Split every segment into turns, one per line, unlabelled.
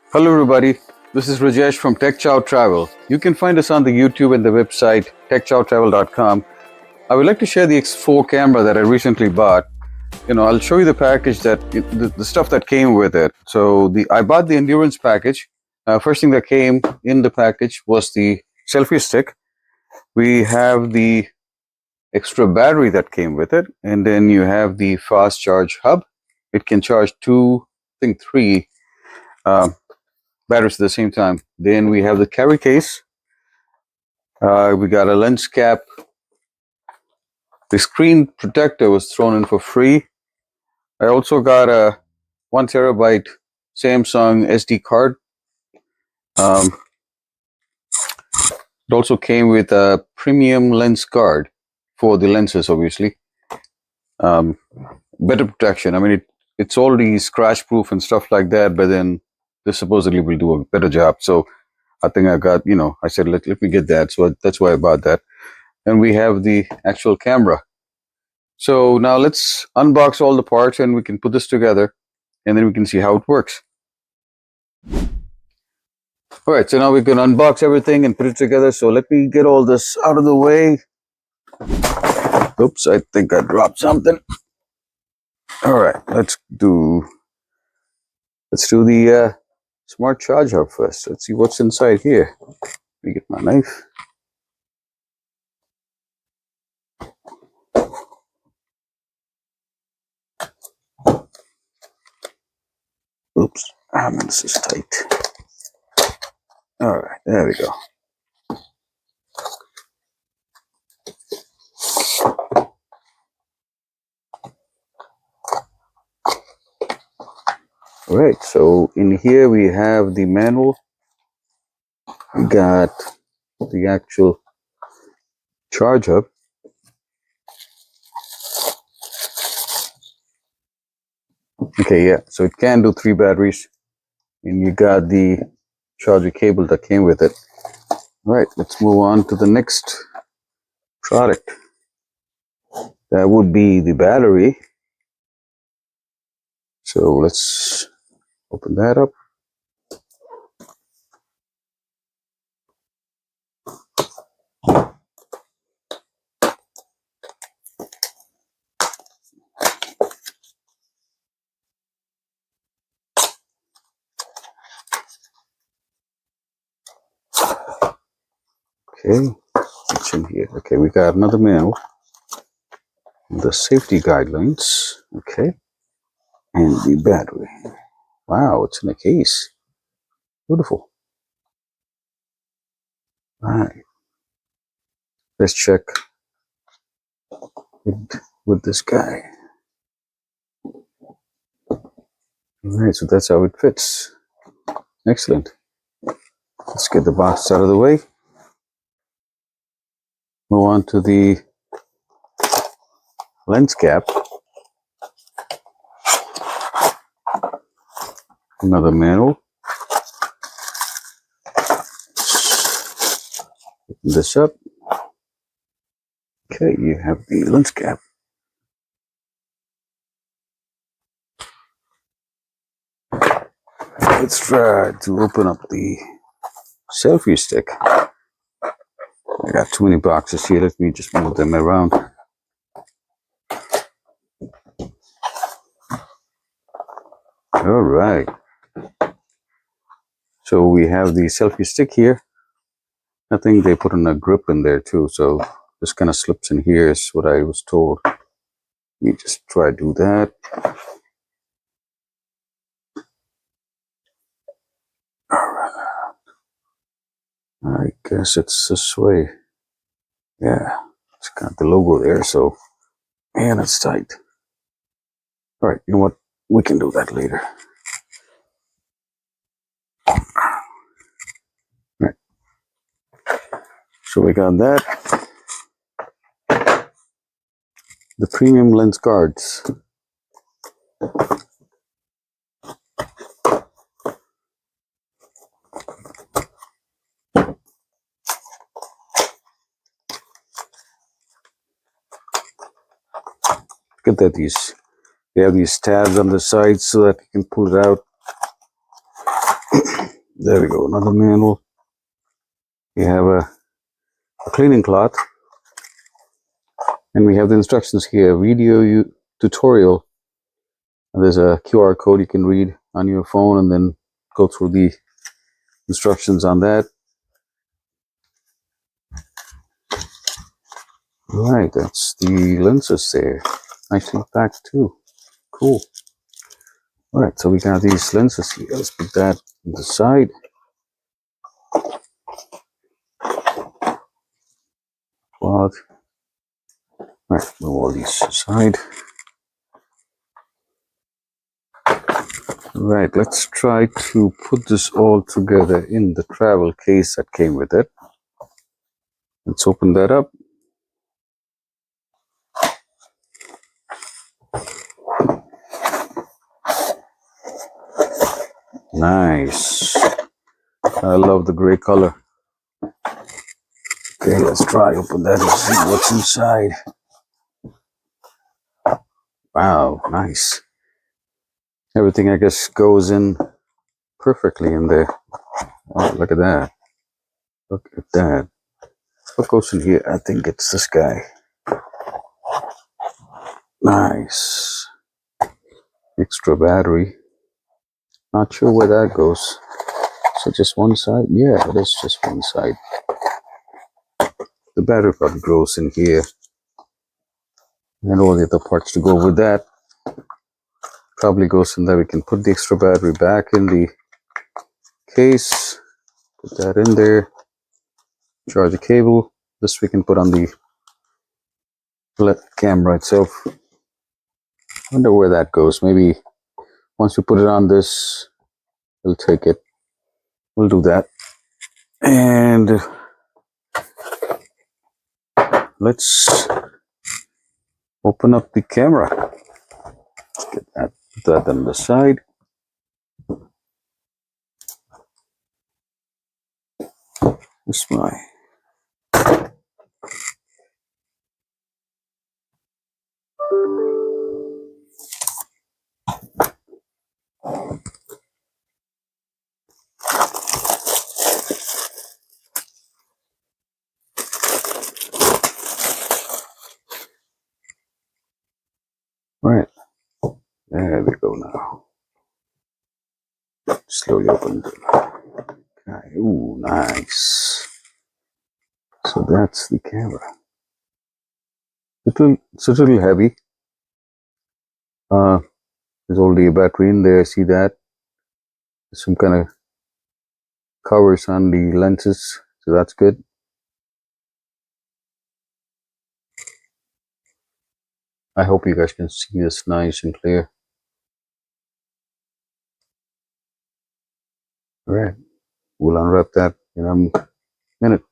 Hello everybody, this is Rajesh from Tech Chow Travel. You can find us on the YouTube and the website techchowtravel.com. I would like to share the X4 camera that I recently bought. I'll show you the package the stuff that came with it. So I bought the endurance package. First thing that came in the package was the selfie stick. We have the extra battery that came with it, and then you have the fast charge hub. It can charge three batteries at the same time. Then we have the carry case. We got a lens cap. The screen protector was thrown in for free. I also got a 1 terabyte Samsung SD card. It also came with a premium lens guard for the lenses, obviously. Better protection. I mean, it's already scratch proof and stuff like that, but then this supposedly will do a better job. So I think I said, let me get that. So that's why I bought that. And we have the actual camera. So now let's unbox all the parts and we can put this together and then we can see how it works. All right, so now we can unbox everything and put it together. So let me get all this out of the way. Oops, I think I dropped something. All right, let's do the smart charge hub first. Let's see what's inside here. Let me get my knife. Oops, this is tight. All right, there we go. All right, so in here we have the manual. We got the actual charge hub. Okay, yeah, so it can do 3 batteries. And you got the charger cable that came with it. All right, let's move on to the next product. That would be the battery. So let's open that up. Okay, what's in here? Okay, we got another manual. The safety guidelines. Okay, and the battery. Wow, it's in a case. Beautiful. All right, let's check with this guy. All right, so that's how it fits. Excellent. Let's get the box out of the way. Move on to the lens cap. Another manual. Open this up. Okay, you have the lens cap. Let's try to open up the selfie stick. I got too many boxes here. Let me just move them around. All right. So we have the selfie stick here. I think they put in a grip in there too. So this kind of slips in here is what I was told. Let me just try to do that. All right. I guess it's this way. Yeah. It's got the logo there. So, man, it's tight. All right. You know what? We can do that later. Right. So we got that. The premium lens guards. Look at that. They have these tabs on the side so that you can pull it out. There we go, another manual. We have a cleaning cloth, and we have the instructions here, video tutorial. And there's a QR code you can read on your phone and then go through the instructions on that. Right, that's the lenses there. Nicely packed too. Cool. Alright, so we got these lenses here. Let's put that on the side. Cloth. Alright, move all these aside. Right, let's try to put this all together in the travel case that came with it. Let's open that up. Nice. I love the gray color. Okay, let's try open that and see what's inside. Wow, nice. Everything, I guess, goes in perfectly in there. Oh, look at that. Look at that. What goes in here? I think it's this guy. Nice. Extra battery. Not sure where that goes. So just one side? Yeah, it is just one side. The battery part goes in here. And all the other parts to go with that probably goes in there. We can put the extra battery back in the case. Put that in there. Charge the cable. This we can put on the camera itself. Wonder where that goes. Maybe once we put it on this, we'll take it. We'll do that. And let's open up the camera. Let's get that, put that on the side. This my right. There we go now. Slowly open it. Okay. Ooh, nice. So that's the camera. It's a little heavy. There's already a battery in there. See that? There's some kind of covers on the lenses, so that's good. I hope you guys can see this nice and clear. All right, we'll unwrap that in a minute.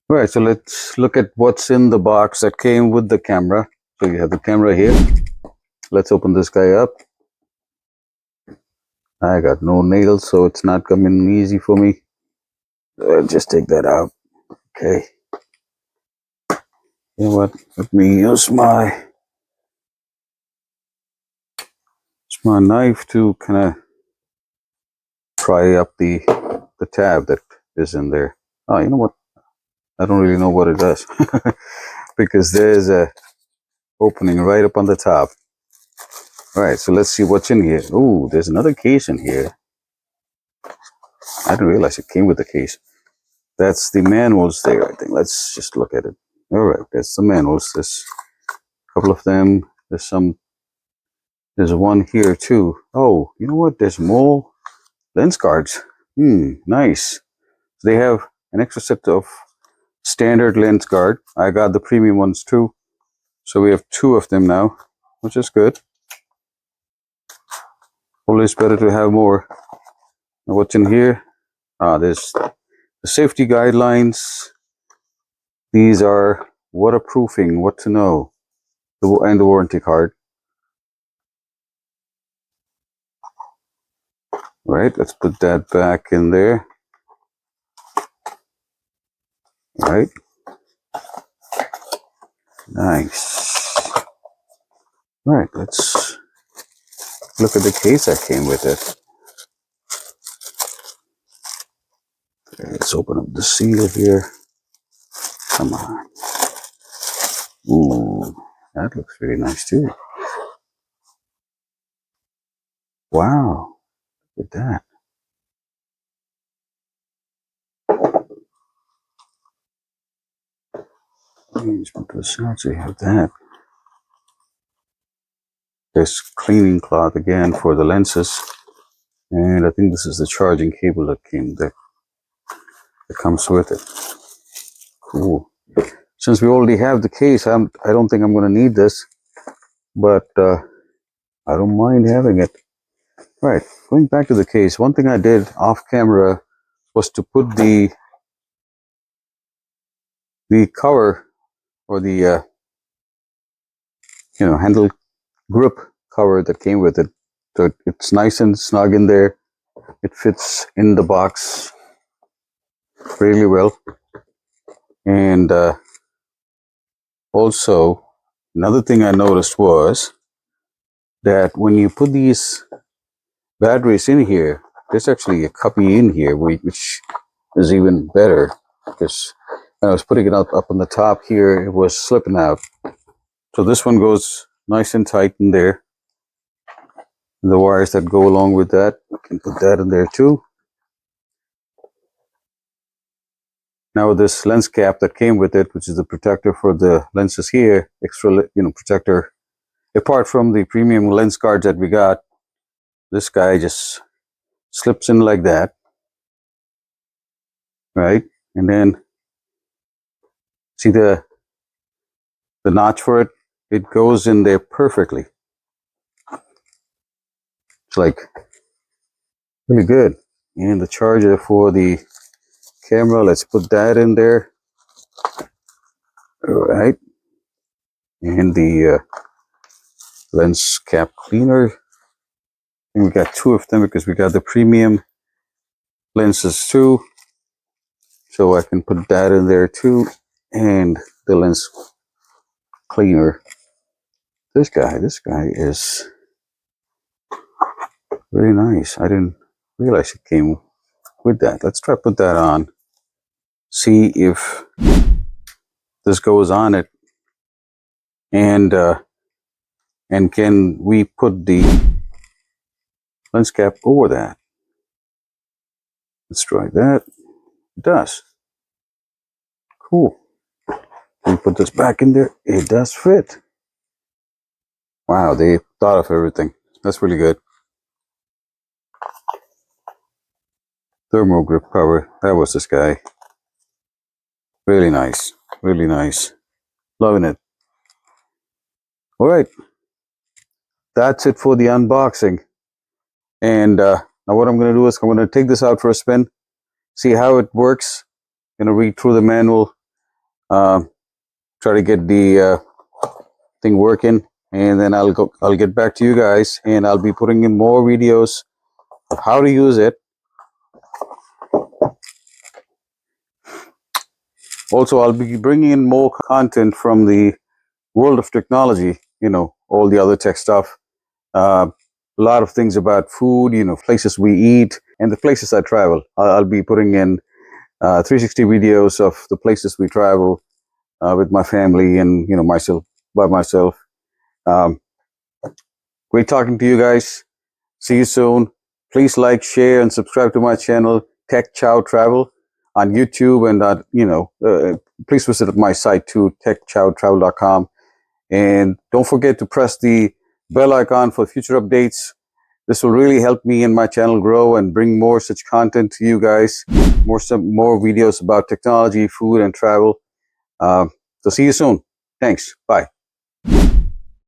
All right, so let's look at what's in the box that came with the camera. So you have the camera here. Let's open this guy up. I got no nails, so it's not coming easy for me. Just take that out. Okay. You know what? Let me use my knife to kind of pry up the tab that is in there. Oh, you know what? I don't really know what it does because there's a opening right up on the top. All right, so let's see what's in here. Oh, there's another case in here. I didn't realize it came with the case. That's the manuals there, I think. Let's just look at it. All right, there's the manuals. There's a couple of them. There's one here too. Oh, you know what? There's more lens cards. Nice. They have an extra set of standard lens guard. I got the premium ones too. So we have 2 of them now, which is good. Always better to have more. Now what's in here? There's the safety guidelines. These are waterproofing, what to know, and the warranty card. Right, let's put that back in there. Right. Nice. Right, let's look at the case that came with it. Okay, let's open up the seal here. Come on. Ooh, that looks really nice too. Wow, look at that. Let me just put this out so you have that. There's cleaning cloth again for the lenses. And I think this is the charging cable that comes with it. Cool. Since we already have the case, I don't think I'm going to need this, but I don't mind having it. Right, going back to the case, one thing I did off camera was to put the cover, or the handle grip cover that came with it. So it's nice and snug in there. It fits in the box really well. And also, another thing I noticed was that when you put these batteries in here, there's actually a cubby in here, which is even better, because when I was putting it up on the top here, it was slipping out. So this one goes nice and tight in there. The wires that go along with that, I can put that in there too. Now this lens cap that came with it, which is the protector for the lenses here, extra protector. Apart from the premium lens guards that we got, this guy just slips in like that, right? And then see the notch for it? It goes in there perfectly. It's like really good. And the charger for the camera, let's put that in there. All right. And the lens cap cleaner. And we got two of them because we got the premium lenses too. So I can put that in there too. And the lens cleaner. This guy is very nice. I didn't realize it came with that. Let's try to put that on. See if this goes on it. And can we put the lens cap over that? Let's try that. It does. Cool. We put this back in there. It does fit. Wow, they thought of everything. That's really good. Thermal grip cover. That was this guy. Really nice. Really nice. Loving it. All right. That's it for the unboxing. And now what I'm going to do is I'm going to take this out for a spin, see how it works. Going to read through the manual, try to get the thing working, and then I'll get back to you guys, and I'll be putting in more videos of how to use it. Also, I'll be bringing in more content from the world of technology, all the other tech stuff. A lot of things about food, places we eat, and the places I travel. I'll be putting in 360 videos of the places we travel with my family and, myself, by myself. Great talking to you guys. See you soon. Please like, share, and subscribe to my channel, Tech Chow Travel, on YouTube, and please visit my site too, techchowtravel.com. And don't forget to press the bell icon for future updates. This will really help me and my channel grow and bring more such content to you guys. More videos about technology, food, and travel. So see you soon. Thanks. Bye.